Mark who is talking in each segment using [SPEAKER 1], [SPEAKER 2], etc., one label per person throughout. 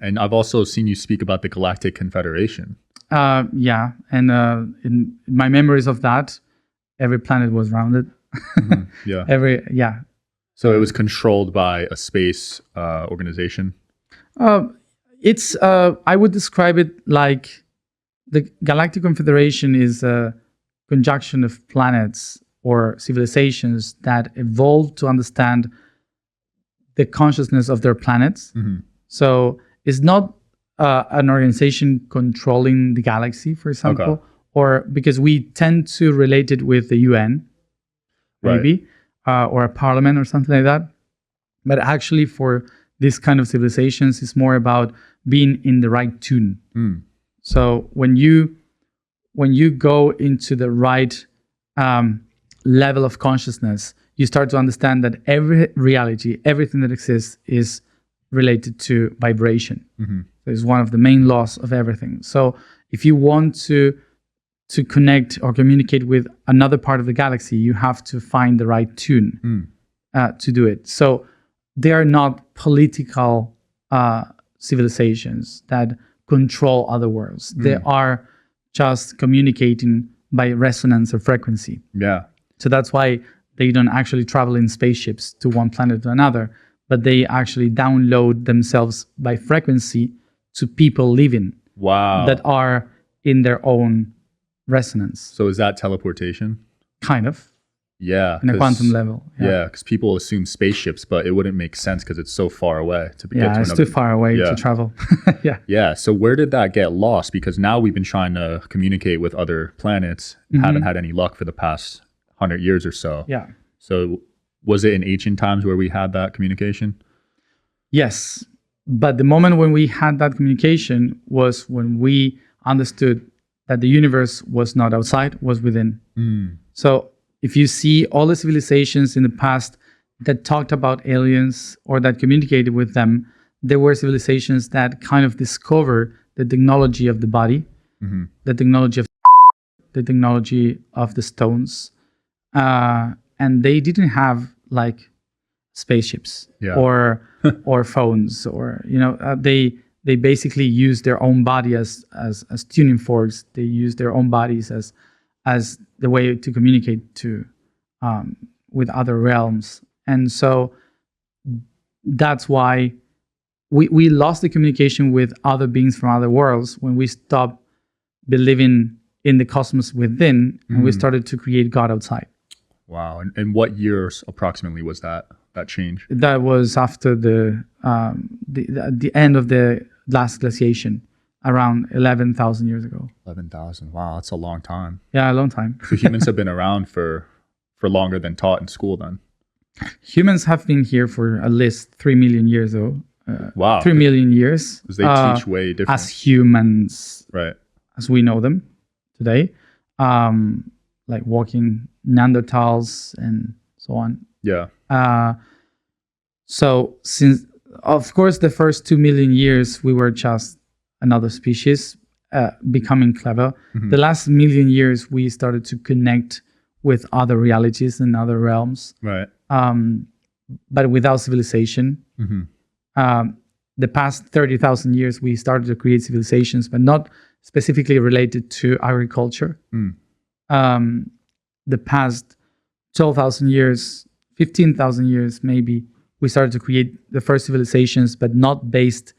[SPEAKER 1] And I've also seen you speak about the Galactic Confederation.
[SPEAKER 2] Yeah, and in my memories of that, every planet was rounded.
[SPEAKER 1] Yeah. So it was controlled by a space organization.
[SPEAKER 2] It's I would describe it like the Galactic Confederation is a conjunction of planets or civilizations that evolved to understand the consciousness of their planets. So it's not an organization controlling the galaxy, for example, or because we tend to relate it with the UN, maybe, or a parliament or something like that. But actually, for this kind of civilizations, it's more about being in the right tune. So when you go into the right level of consciousness, you start to understand that every reality, everything that exists, is related to vibration. It's one of the main laws of everything. So if you want to connect or communicate with another part of the galaxy, you have to find the right tune to do it. So they are not political civilizations that control other worlds. They are just communicating by resonance or frequency.
[SPEAKER 1] Yeah.
[SPEAKER 2] So that's why they don't actually travel in spaceships to one planet to another, but they actually download themselves by frequency to people living that are in their own resonance.
[SPEAKER 1] So is that teleportation?
[SPEAKER 2] Kind of.
[SPEAKER 1] Yeah.
[SPEAKER 2] In a quantum level.
[SPEAKER 1] Yeah, because people assume spaceships, but it wouldn't make sense because it's so far away to get to
[SPEAKER 2] another. It's too far away to travel.
[SPEAKER 1] Yeah. So where did that get lost? Because now we've been trying to communicate with other planets, haven't had any luck for the past 100 years or so.
[SPEAKER 2] Yeah.
[SPEAKER 1] So was it in ancient times where we had that communication?
[SPEAKER 2] Yes. But the moment when we had that communication was when we understood that the universe was not outside, was within. So if you see all the civilizations in the past that talked about aliens or that communicated with them, there were civilizations that kind of discovered the technology of the body, the technology of the stones, and they didn't have like spaceships or phones, or they basically use their own body as tuning forks. They use their own bodies as the way to communicate to with other realms. And so that's why we lost the communication with other beings from other worlds when we stopped believing in the cosmos within and we started to create God outside.
[SPEAKER 1] Wow. And what years approximately was that change?
[SPEAKER 2] That was after the end of the last glaciation, around 11,000 years ago.
[SPEAKER 1] 11,000. Wow, that's a long time.
[SPEAKER 2] Yeah, a long time.
[SPEAKER 1] So humans have been around for longer than taught in school then?
[SPEAKER 2] Humans have been here for at least 3 million years though.
[SPEAKER 1] Wow.
[SPEAKER 2] 3 million years.
[SPEAKER 1] Because they teach way different.
[SPEAKER 2] As humans.
[SPEAKER 1] Right.
[SPEAKER 2] As we know them today. Like walking Neanderthals and so on.
[SPEAKER 1] Yeah.
[SPEAKER 2] So since, of course, the first 2 million years, we were just another species becoming clever. The last million years, we started to connect with other realities and other realms.
[SPEAKER 1] Right.
[SPEAKER 2] But without civilization. The past 30,000 years, we started to create civilizations, but not specifically related to agriculture. The past 12,000 years, 15,000 years maybe, we started to create the first civilizations, but not based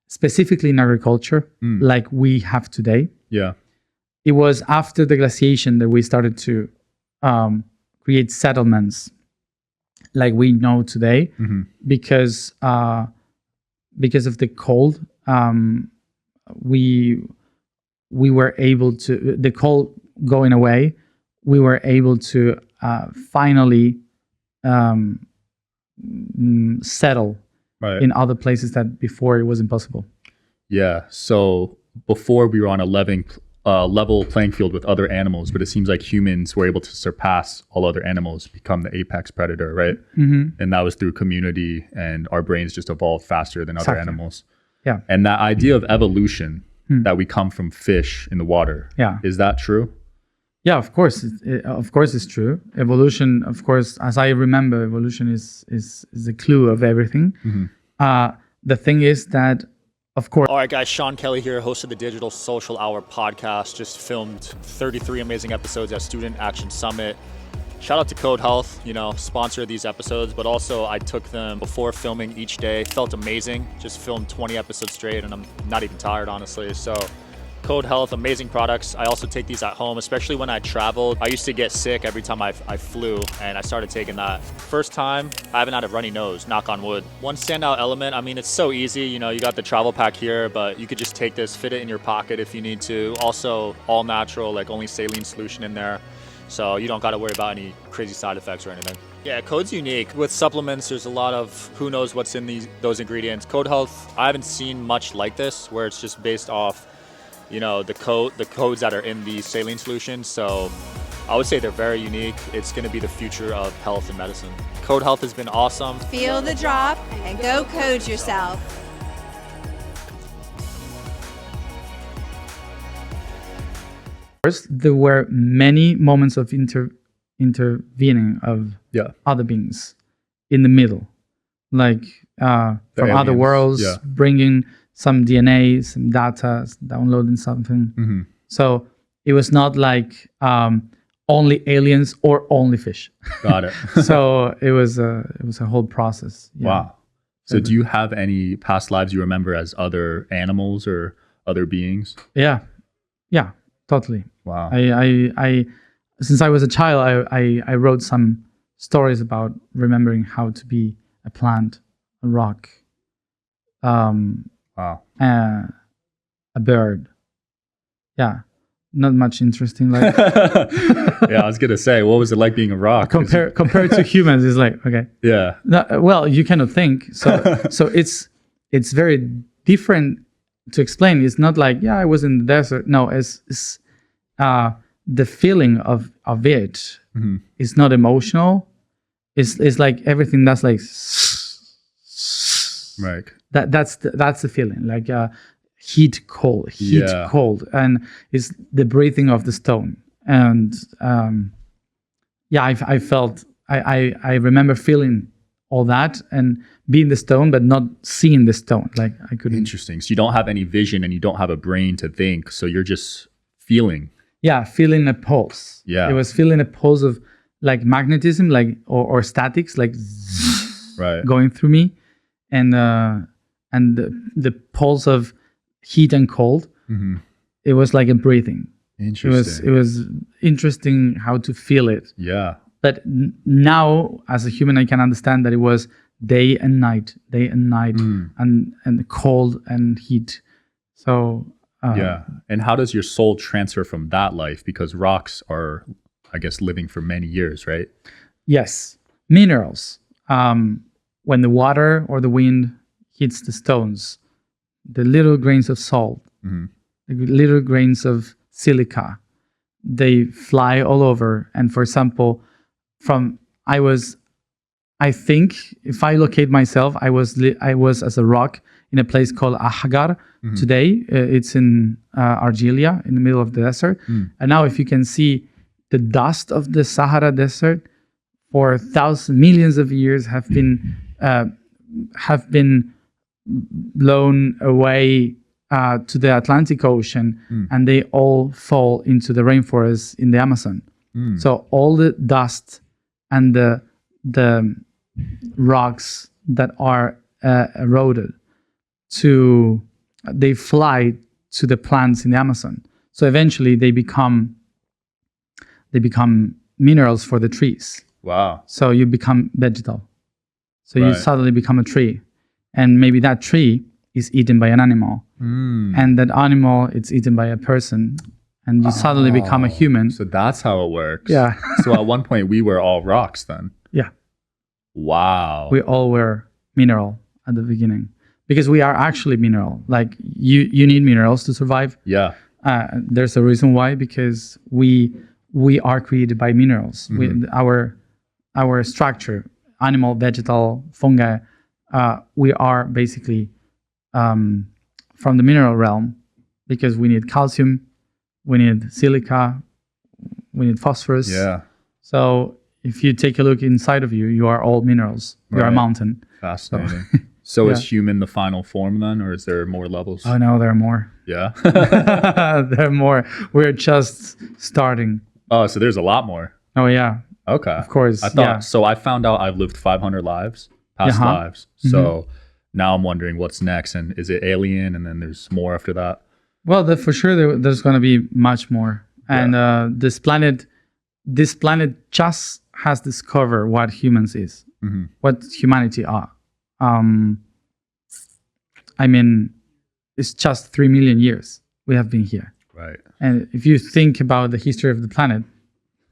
[SPEAKER 2] specifically in agriculture like we have today.
[SPEAKER 1] Yeah.
[SPEAKER 2] It was after the glaciation that we started to create settlements like we know today, because of the cold. We were able to, the cold going away, we were able to finally settle in other places that before it was impossible.
[SPEAKER 1] Yeah. So before we were on a level playing field with other animals, but it seems like humans were able to surpass all other animals, become the apex predator, right? And that was through community, and our brains just evolved faster than other animals.
[SPEAKER 2] Yeah.
[SPEAKER 1] And that idea of evolution, that we come from fish in the water, is that true?
[SPEAKER 2] Yeah, of course. Of course, it's true. Evolution, of course, as I remember, evolution is the clue of everything. The thing is that Of course.
[SPEAKER 1] All right, guys, Sean Kelly here, host of the Digital Social Hour podcast. Just filmed 33 amazing episodes at Student Action Summit. Shout out to Code Health, sponsor of these episodes, but also I took them before filming each day. Felt amazing. Just filmed 20 episodes straight and I'm not even tired, honestly. So Code Health, amazing products. I also take these at home, especially when I traveled. I used to get sick every time I flew, and I started taking that. First time, I haven't had a runny nose, knock on wood. One standout element, it's so easy. You got the travel pack here, but you could just take this, fit it in your pocket if you need to. Also, all natural, like only saline solution in there. So you don't got to worry about any crazy side effects or anything. Yeah, Code's unique. With supplements, there's a lot of who knows what's in those ingredients. Code Health, I haven't seen much like this, where it's just based off the codes that are in the saline solutions. So I would say they're very unique. It's going to be the future of health and medicine. Code Health has been awesome.
[SPEAKER 3] Feel the drop and go code yourself.
[SPEAKER 2] First, there were many moments of intervening of other beings in the middle, like from
[SPEAKER 1] aliens,
[SPEAKER 2] other worlds, bringing some DNA, some data, downloading something.
[SPEAKER 1] Mm-hmm.
[SPEAKER 2] So it was not like only aliens or only fish.
[SPEAKER 1] Got it.
[SPEAKER 2] So it was a whole process. Yeah.
[SPEAKER 1] Wow. So do you have any past lives you remember as other animals or other beings?
[SPEAKER 2] Yeah, totally.
[SPEAKER 1] Wow.
[SPEAKER 2] I since I was a child, I wrote some stories about remembering how to be a plant, a rock,
[SPEAKER 1] Wow.
[SPEAKER 2] A bird. Yeah, not much interesting. Like
[SPEAKER 1] Yeah, I was gonna say, what was it like being a rock?
[SPEAKER 2] compared to humans, it's like okay.
[SPEAKER 1] Yeah.
[SPEAKER 2] No, well, you cannot think. So it's very different to explain. It's not like I was in the desert. No, it's the feeling of it is not emotional. It's like everything that's like
[SPEAKER 1] Right.
[SPEAKER 2] that's the feeling, like heat cold, and it's the breathing of the stone. And I felt I remember feeling all that and being the stone, but not seeing the stone. Like I couldn't.
[SPEAKER 1] Interesting. So you don't have any vision and you don't have a brain to think. So you're just feeling.
[SPEAKER 2] Yeah, feeling a pulse.
[SPEAKER 1] Yeah.
[SPEAKER 2] It was feeling a pulse of like magnetism, like or statics, like
[SPEAKER 1] Right.
[SPEAKER 2] going through me, and the pulse of heat and cold.
[SPEAKER 1] Mm-hmm.
[SPEAKER 2] It was like a breathing.
[SPEAKER 1] Interesting.
[SPEAKER 2] It was interesting how to feel it.
[SPEAKER 1] Yeah.
[SPEAKER 2] But now, as a human, I can understand that it was day and night, and cold and heat. So
[SPEAKER 1] And how does your soul transfer from that life? Because rocks are, I guess, living for many years, right?
[SPEAKER 2] yes, minerals. When the water or the wind hits the stones, the little grains of salt,
[SPEAKER 1] Mm-hmm.
[SPEAKER 2] the little grains of silica, they fly all over. And for example, I think if I locate myself, I was as a rock in a place called Ahgar.
[SPEAKER 1] Mm-hmm.
[SPEAKER 2] Today. It's in Argelia, in the middle of the desert. And now if you can see the dust of the Sahara Desert for millions of years have been blown away to the Atlantic Ocean, and they all fall into the rainforest in the Amazon. So all the dust and the rocks that are eroded, they fly to the plants in the Amazon. So eventually they become minerals for the trees.
[SPEAKER 1] Wow.
[SPEAKER 2] So you become vegetal. So you
[SPEAKER 1] Right.
[SPEAKER 2] suddenly become a tree, and maybe that tree is eaten by an animal, and that animal it's eaten by a person, and you suddenly become a human.
[SPEAKER 1] So that's how it works.
[SPEAKER 2] Yeah.
[SPEAKER 1] So at one point we were all rocks then.
[SPEAKER 2] Yeah.
[SPEAKER 1] Wow.
[SPEAKER 2] We all were mineral at the beginning because we are actually mineral. Like you need minerals to survive.
[SPEAKER 1] Yeah.
[SPEAKER 2] There's a reason why, because we are created by minerals. Our structure, animal, vegetal, fungi, we are basically from the mineral realm because we need calcium, we need silica, we need phosphorus.
[SPEAKER 1] Yeah.
[SPEAKER 2] So if you take a look inside of you, you are all minerals. You are a
[SPEAKER 1] Right.
[SPEAKER 2] mountain.
[SPEAKER 1] Fascinating. So
[SPEAKER 2] Yeah.
[SPEAKER 1] is human the final form then, or is there more levels?
[SPEAKER 2] Oh no, there are more.
[SPEAKER 1] Yeah.
[SPEAKER 2] There are more. We're just starting.
[SPEAKER 1] Oh, so there's a lot more.
[SPEAKER 2] Oh yeah,
[SPEAKER 1] Okay.
[SPEAKER 2] of course.
[SPEAKER 1] I thought
[SPEAKER 2] yeah.
[SPEAKER 1] so. I found out I've lived 500 past
[SPEAKER 2] Uh-huh.
[SPEAKER 1] lives. So now I'm wondering what's next, and is it alien? And then there's more after that.
[SPEAKER 2] Well, for sure there's going to be much more. And this planet just has discovered what humans is, what humanity are. I mean, it's just 3 million years we have been here.
[SPEAKER 1] Right.
[SPEAKER 2] And if you think about the history of the planet,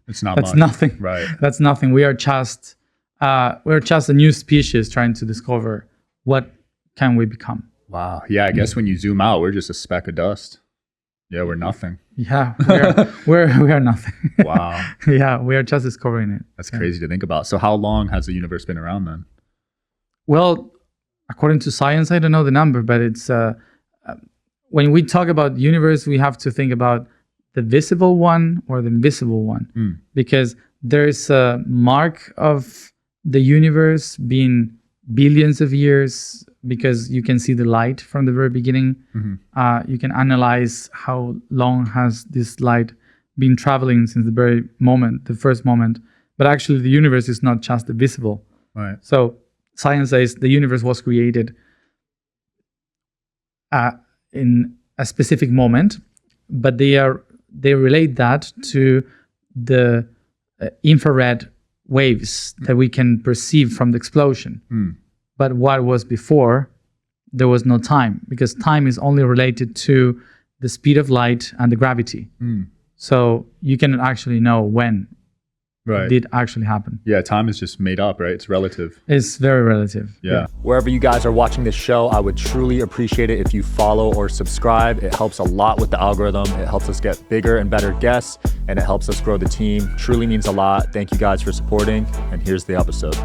[SPEAKER 1] It's not
[SPEAKER 2] that's
[SPEAKER 1] much.
[SPEAKER 2] nothing.
[SPEAKER 1] Right.
[SPEAKER 2] That's nothing. We're just a new species trying to discover what can we become.
[SPEAKER 1] Wow. Yeah. I guess when you zoom out, we're just a speck of dust. Yeah, we're nothing.
[SPEAKER 2] Yeah, we are nothing.
[SPEAKER 1] Wow.
[SPEAKER 2] Yeah, we are just discovering it.
[SPEAKER 1] That's crazy to think about. So how long has the universe been around then?
[SPEAKER 2] Well, according to science, I don't know the number, but it's when we talk about universe, we have to think about the visible one or the invisible one, because there's a mark of the universe being billions of years, because you can see the light from the very beginning. You can analyze how long has this light been traveling since the very moment, the first moment. But actually, the universe is not just the visible.
[SPEAKER 1] Right.
[SPEAKER 2] So science says the universe was created in a specific moment, but they relate that to the infrared waves that we can perceive from the explosion. But what was before, there was no time, because time is only related to the speed of light and the gravity. So you cannot actually know when
[SPEAKER 1] Right.
[SPEAKER 2] it did actually happen.
[SPEAKER 1] Yeah. Time is just made up, right? It's relative.
[SPEAKER 2] It's very relative.
[SPEAKER 1] Yeah.
[SPEAKER 4] Wherever you guys are watching this show, I would truly appreciate it if you follow or subscribe. It helps a lot with the algorithm. It helps us get bigger and better guests, and it helps us grow the team. Truly means a lot. Thank you guys for supporting, and here's the episode.